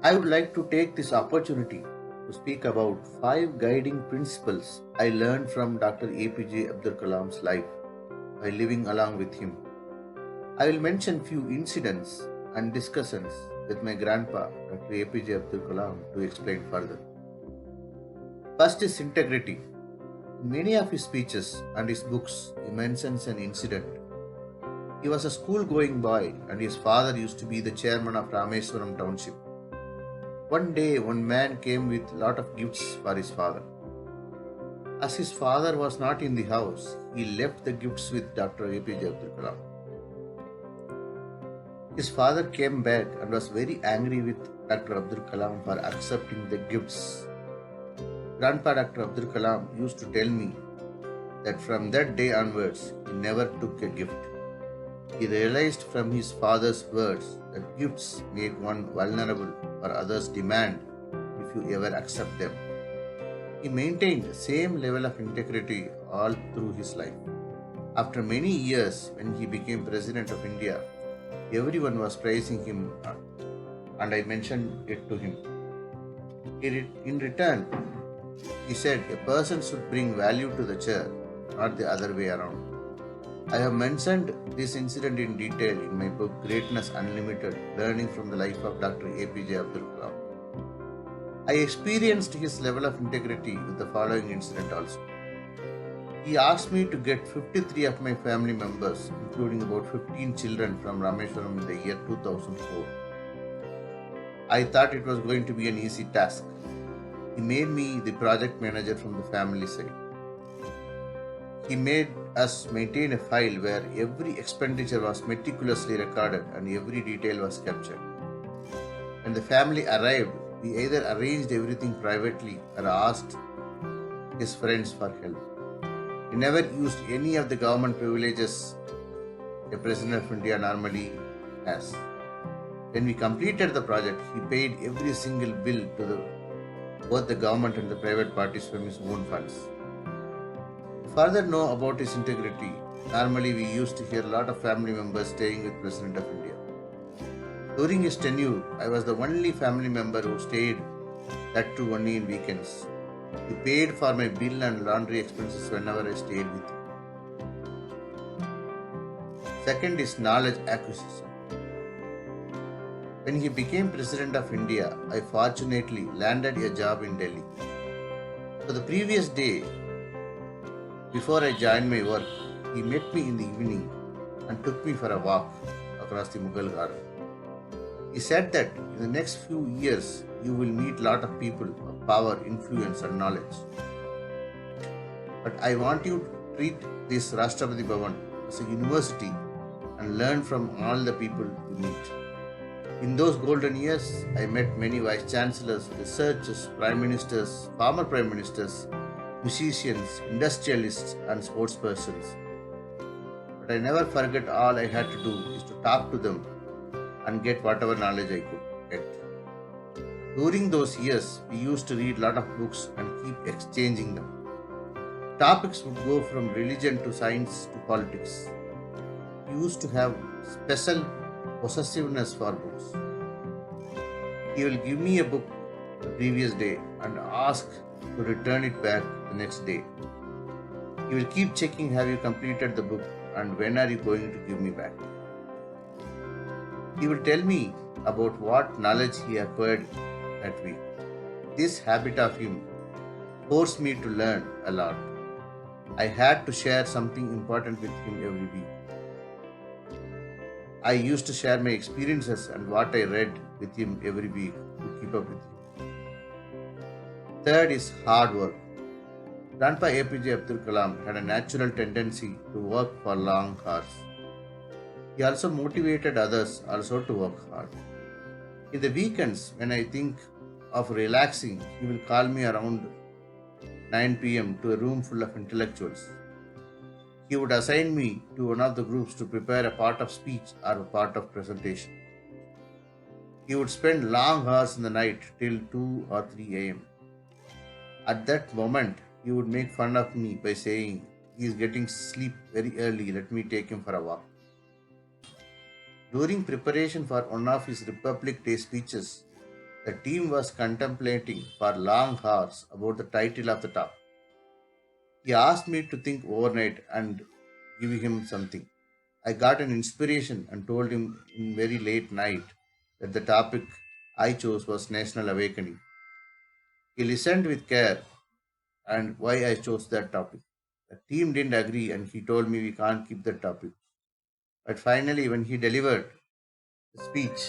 I would like to take this opportunity to speak about five guiding principles I learned from Dr. APJ Abdul Kalam's life by living along with him. I will mention few incidents and discussions with my grandpa, Dr. APJ Abdul Kalam, to explain further. First is integrity. In many of his speeches and his books, he mentions an incident. He was a school going boy, and his father used to be the chairman of Rameswaram Township. One day, one man came with a lot of gifts for his father. As his father was not in the house, he left the gifts with Dr. APJ Abdul Kalam. His father came back and was very angry with Dr. Abdul Kalam for accepting the gifts. Grandpa Dr. Abdul Kalam used to tell me that from that day onwards, he never took a gift. He realized from his father's words that gifts make one vulnerable or others' demand if you ever accept them. He maintained the same level of integrity all through his life. After many years, when he became President of India, everyone was praising him, and I mentioned it to him. In return, he said a person should bring value to the chair, not the other way around. I have mentioned this incident in detail in my book Greatness Unlimited, Learning from the Life of Dr. APJ Abdul Kalam. I experienced his level of integrity with the following incident also. He asked me to get 53 of my family members, including about 15 children from Rameswaram in the year 2004. I thought it was going to be an easy task. He made me the project manager from the family side. He made us maintain a file where every expenditure was meticulously recorded and every detail was captured. When the family arrived, we either arranged everything privately or asked his friends for help. He never used any of the government privileges a President of India normally has. When we completed the project, he paid every single bill to both the government and the private parties from his own funds. To further know about his integrity, normally we used to hear a lot of family members staying with President of India. During his tenure, I was the only family member who stayed, that too only in weekends. He paid for my bill and laundry expenses whenever I stayed with him. Second is knowledge acquisition. When he became President of India, I fortunately landed a job in Delhi. So the previous day, before I joined my work, he met me in the evening and took me for a walk across the Mughal garden. He said that in the next few years, you will meet a lot of people of power, influence, and knowledge. But I want you to treat this Rashtrapati Bhavan as a university and learn from all the people you meet. In those golden years, I met many vice chancellors, researchers, prime ministers, former prime ministers, musicians, industrialists, and sportspersons. But I never forget all I had to do is to talk to them and get whatever knowledge I could get. During those years, we used to read a lot of books and keep exchanging them. Topics would go from religion to science to politics. We used to have special possessiveness for books. He will give me a book the previous day and ask to return it back the next day. He will keep checking, have you completed the book and when are you going to give me back. He will tell me about what knowledge he acquired that week. This habit of him forced me to learn a lot. I had to share something important with him every week. I used to share my experiences and what I read with him every week to keep up with him. Third is hard work. Grandpa APJ Abdul Kalam had a natural tendency to work for long hours. He also motivated others also to work hard. In the weekends, when I think of relaxing, he will call me around 9 p.m. to a room full of intellectuals. He would assign me to one of the groups to prepare a part of speech or a part of presentation. He would spend long hours in the night till 2 or 3 a.m. At that moment, he would make fun of me by saying, he is getting sleep very early, let me take him for a walk. During preparation for one of his Republic Day speeches, The team was contemplating for long hours about the title of the talk. He asked me to think overnight and give him something. I got an inspiration and told him in very late night that the topic I chose was National Awakening. He listened with care and why I chose that topic. The team didn't agree and he told me we can't keep that topic. But finally, when he delivered the speech,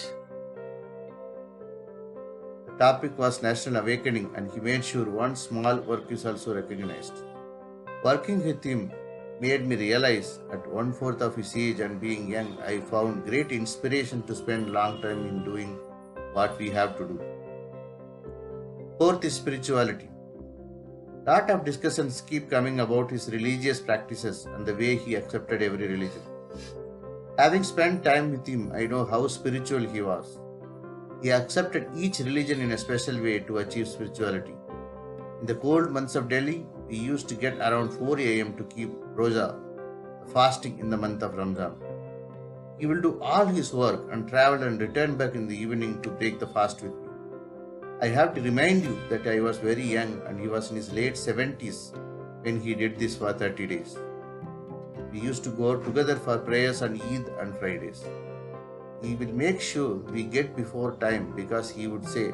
the topic was National Awakening and he made sure one small work is also recognized. Working with him made me realize at one fourth of his age and being young, I found great inspiration to spend long time in doing what we have to do. Fourth is spirituality. Lot of discussions keep coming about his religious practices and the way he accepted every religion. Having spent time with him, I know how spiritual he was. He accepted each religion in a special way to achieve spirituality. In the cold months of Delhi, we used to get around 4 a.m. to keep Roja, fasting in the month of Ramzan. He will do all his work and travel and return back in the evening to break the fast with me. I have to remind you that I was very young and he was in his late 70s when he did this for 30 days. We used to go together for prayers on Eid and Fridays. He will make sure we get before time because he would say,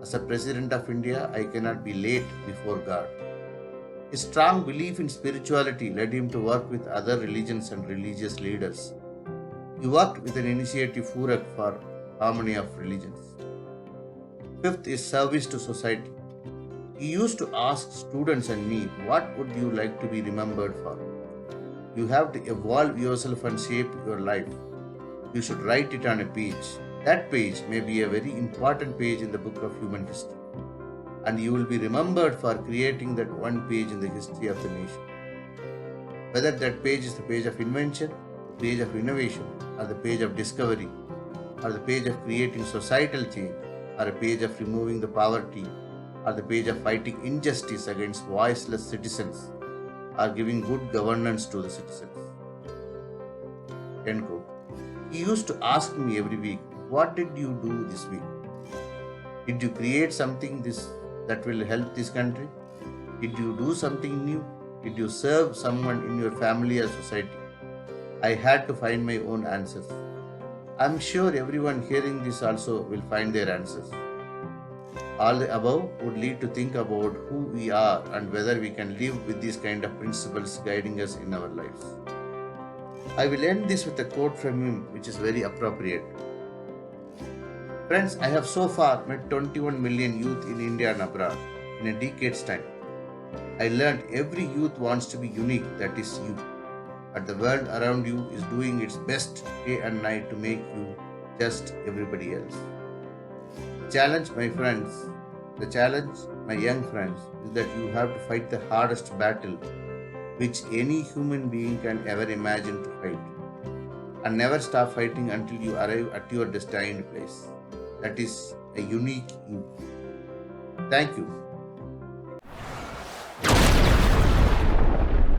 as a President of India, I cannot be late before God. His strong belief in spirituality led him to work with other religions and religious leaders. He worked with an initiative Furak for harmony of religions. Fifth is service to society. He used to ask students and me, what would you like to be remembered for? You have to evolve yourself and shape your life. You should write it on a page. That page may be a very important page in the book of human history. And you will be remembered for creating that one page in the history of the nation. Whether that page is the page of invention, the page of innovation, or the page of discovery, or the page of creating societal change, or a page of removing the poverty, or the page of fighting injustice against voiceless citizens, or giving good governance to the citizens. End quote. He used to ask me every week, what did you do this week? Did you create something that will help this country? Did you do something new? Did you serve someone in your family or society? I had to find my own answers. I'm sure everyone hearing this also will find their answers. All the above would lead to think about who we are and whether we can live with these kind of principles guiding us in our lives. I will end this with a quote from him which is very appropriate. Friends, I have so far met 21 million youth in India and abroad in a decade's time. I learned every youth wants to be unique, that is you. But the world around you is doing its best day and night to make you just everybody else. The challenge, my young friends, is that you have to fight the hardest battle which any human being can ever imagine to fight. And never stop fighting until you arrive at your destined place. That is a unique you. Thank you.